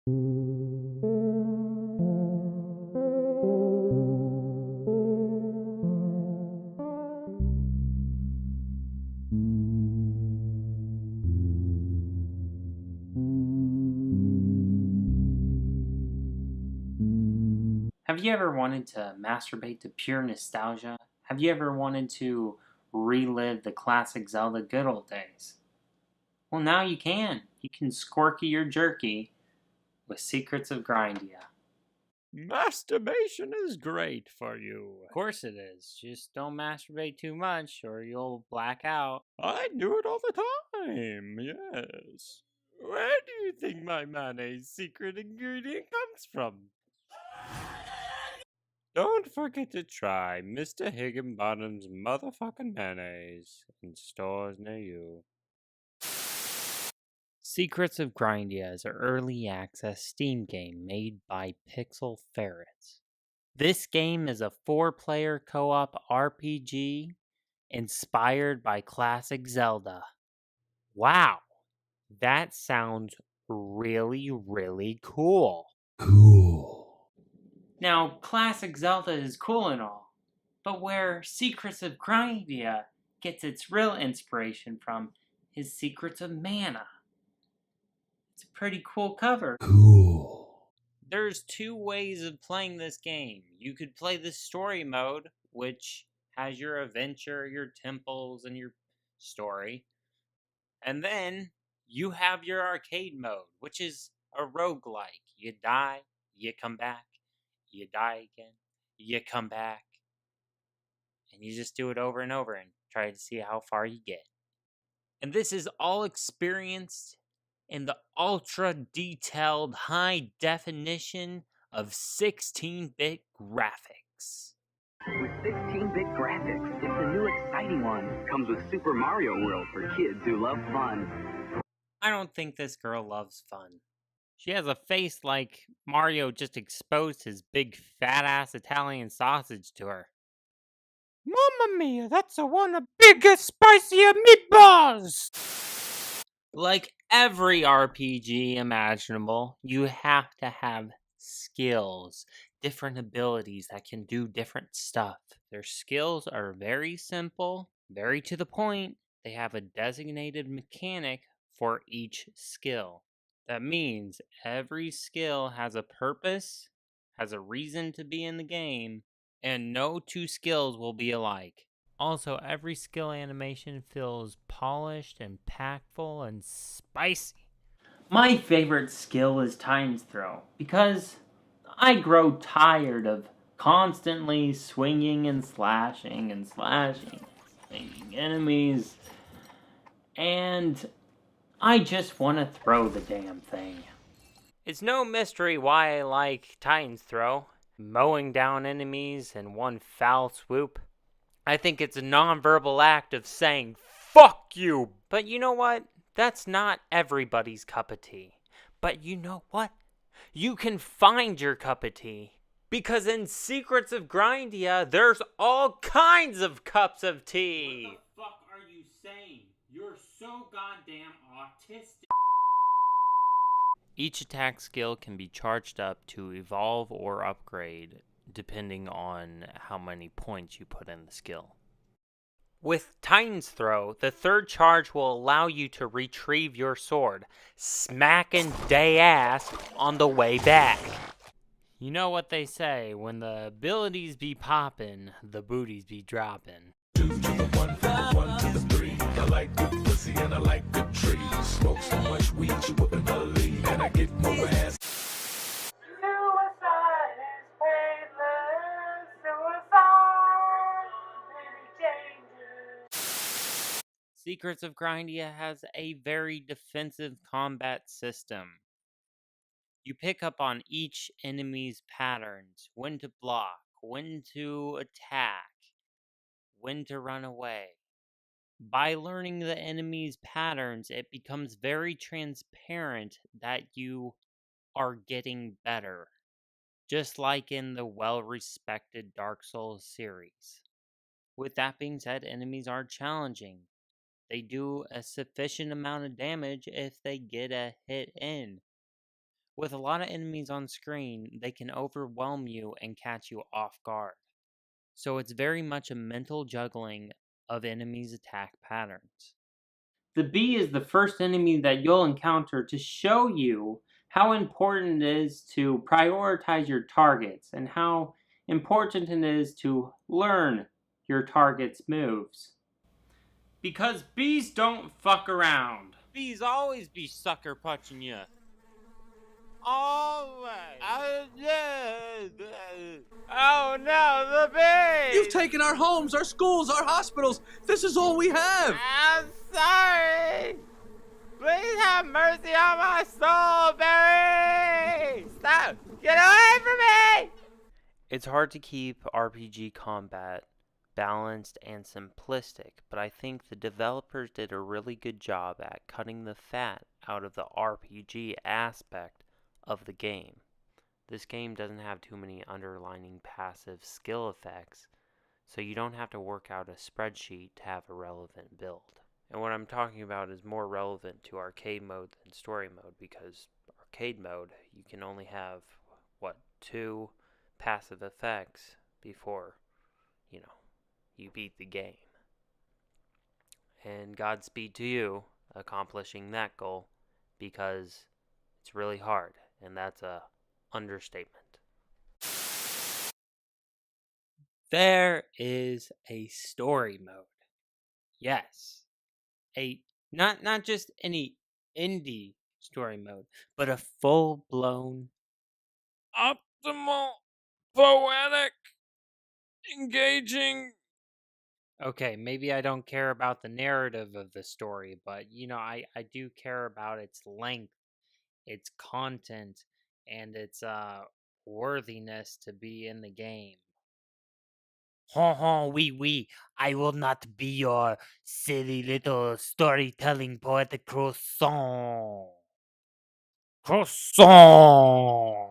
Have you ever wanted to masturbate to pure nostalgia? Have you ever wanted to relive the classic Zelda good old days? Well, now you can. You can squirky your jerky with Secrets of Grindea. Masturbation is great for you. Of course it is. Just don't masturbate too much or you'll black out. I do it all the time, yes. Where do you think my mayonnaise secret ingredient comes from? Don't forget to try Mr. Higginbottom's motherfucking mayonnaise in stores near you. Secrets of Grindea is an early access Steam game made by Pixel Ferrets. This game is a 4-player co-op RPG inspired by classic Zelda. Wow, that sounds really, really cool. Now, classic Zelda is cool and all, but where Secrets of Grindea gets its real inspiration from is Secrets of Mana. It's a pretty cool cover. There's 2 ways of playing this game. You could play the story mode, which has your adventure, your temples, and your story. And then you have your arcade mode, which is a roguelike. You die, you come back, you die again, you come back. And you just do it over and over and try to see how far you get. And this is all experienced in the ultra detailed high definition of 16-bit graphics. With 16-bit graphics, it's the new exciting one. Comes with Super Mario World for kids who love fun. I don't think this girl loves fun. She has a face like Mario just exposed his big fat-ass Italian sausage to her. Mamma mia, that's one of biggest, spicier meatballs! Like every RPG imaginable, you have to have skills, different abilities that can do different stuff. Their skills are very simple, very to the point. They have a designated mechanic for each skill. That means every skill has a purpose, has a reason to be in the game, and no 2 skills will be alike. Also, every skill animation feels polished, impactful, and spicy. My favorite skill is Time's Throw, because I grow tired of constantly swinging and slashing, swinging enemies, and I just want to throw the damn thing. It's no mystery why I like Titan's Throw, mowing down enemies in one foul swoop. I think it's a nonverbal act of saying, fuck you! But you know what? That's not everybody's cup of tea. But you know what? You can find your cup of tea. Because in Secrets of Grindea, there's all kinds of cups of tea! What the fuck are you saying? You're so goddamn autistic. Each attack skill can be charged up to evolve or upgrade, depending on how many points you put in the skill. With Titan's Throw, the 3rd charge will allow you to retrieve your sword, smacking day ass on the way back. You know what they say, when the abilities be poppin', the booties be droppin'. 2 to the 1, from the 1 to the 3. I like good pussy and I like good trees. Smoke so much weed you wouldn't believe, and I get more ass. Suicide is painless. Suicide changes. Secrets of Grindea has a very defensive combat system. You pick up on each enemy's patterns, when to block, when to attack, when to run away. By learning the enemy's patterns, it becomes very transparent that you are getting better, just like in the well-respected Dark Souls series. With that being said, enemies are challenging. They do a sufficient amount of damage if they get a hit in. With a lot of enemies on screen, they can overwhelm you and catch you off guard. So it's very much a mental juggling of enemies' attack patterns. The bee is the first enemy that you'll encounter to show you how important it is to prioritize your targets and how important it is to learn your target's moves. Because bees don't fuck around. Bees always be sucker punching you. Always. Oh no, the bee! You've taken our homes, our schools, our hospitals. This is all we have. I'm sorry. Please have mercy on my soul, Barry! Stop! Get away from me! It's hard to keep RPG combat balanced and simplistic, but I think the developers did a really good job at cutting the fat out of the RPG aspect of the game. This game doesn't have too many underlining passive skill effects, so you don't have to work out a spreadsheet to have a relevant build. And what I'm talking about is more relevant to arcade mode than story mode, because arcade mode, you can only have, 2 passive effects before, you beat the game. And Godspeed to you accomplishing that goal, because it's really hard, and that's a understatement. There is a story mode. Yes. Not just any indie story mode, but a full-blown Optimal, poetic, engaging. Okay, maybe I don't care about the narrative of the story, but I do care about its length, its content, and its worthiness to be in the game. Oui, I will not be your silly little storytelling poetic croissant. Croissant!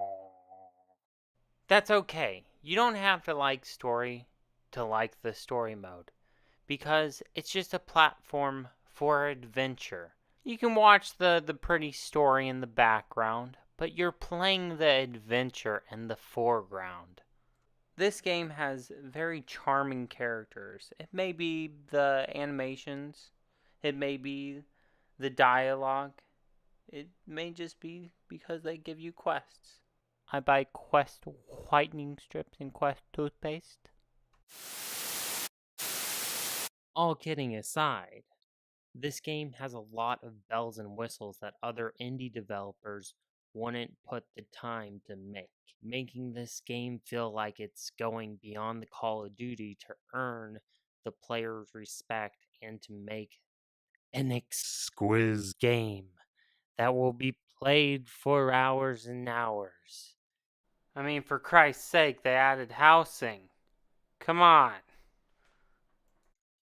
That's okay. You don't have to like story to like the story mode, because it's just a platform for adventure. You can watch the pretty story in the background, but you're playing the adventure in the foreground. This game has very charming characters. It may be the animations, it may be the dialogue, it may just be because they give you quests. I buy Quest whitening strips and Quest toothpaste. All kidding aside, this game has a lot of bells and whistles that other indie developers wouldn't put the time to make, making this game feel like it's going beyond the Call of Duty to earn the player's respect and to make an exquisite game that will be played for hours and hours. I mean, for Christ's sake, they added housing. Come on.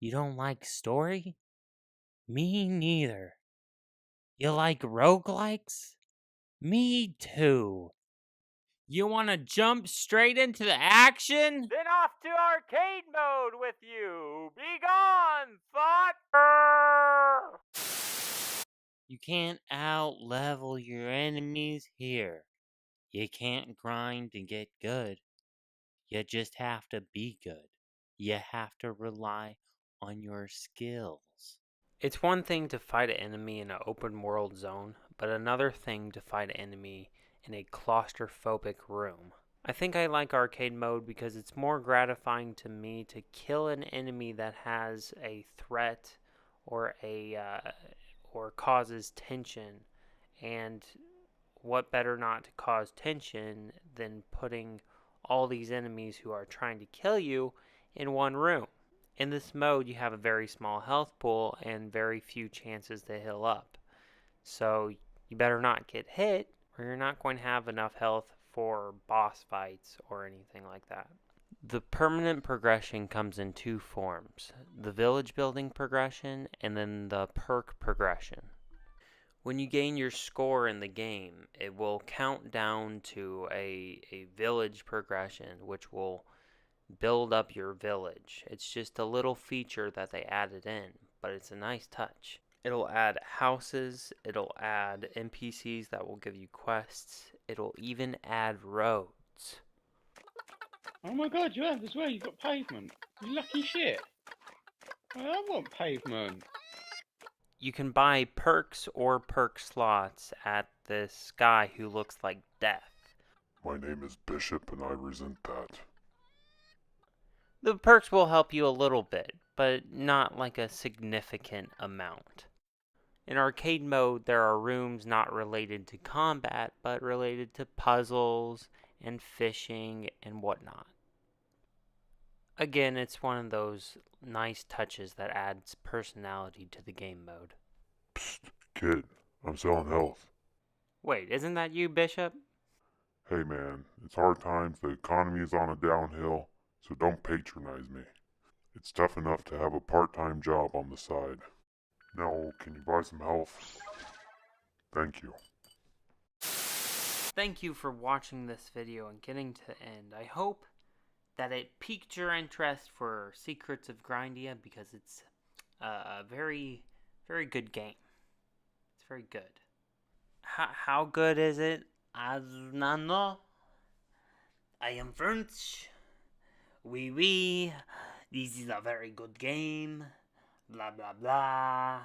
You don't like story? Me neither. You like roguelikes? Me too. You want to jump straight into the action? Then off to arcade mode with you. Be gone, thought. You can't out-level your enemies here. You can't grind to get good. You just have to be good. You have to rely on your skills. It's one thing to fight an enemy in an open world zone, but another thing to fight an enemy in a claustrophobic room. I think I like arcade mode because it's more gratifying to me to kill an enemy that has a threat or or causes tension, and what better not to cause tension than putting all these enemies who are trying to kill you in one room. In this mode, you have a very small health pool and very few chances to heal up. So you better not get hit, or you're not going to have enough health for boss fights or anything like that. The permanent progression comes in 2 forms: the village building progression and then the perk progression. When you gain your score in the game, it will count down to a village progression, which will build up your village. It's just a little feature that they added in, but it's a nice touch. It'll add houses, it'll add NPCs that will give you quests, it'll even add roads. Oh my god, you have as well, you've got pavement. You lucky shit. I want pavement. You can buy perks or perk slots at this guy who looks like death. My name is Bishop and I resent that. The perks will help you a little bit, but not like a significant amount. In arcade mode, there are rooms not related to combat, but related to puzzles and fishing and whatnot. Again, it's one of those nice touches that adds personality to the game mode. Psst, kid, I'm selling health. Wait, isn't that you, Bishop? Hey man, it's hard times, the economy is on a downhill, so don't patronize me. It's tough enough to have a part-time job on the side. Now, can you buy some health? Thank you. Thank you for watching this video and getting to the end. I hope that it piqued your interest for Secrets of Grindea because it's a very, very good game. It's very good. How good is it? I do not know. I am French. Oui, oui. This is a very good game. Blah, blah, blah.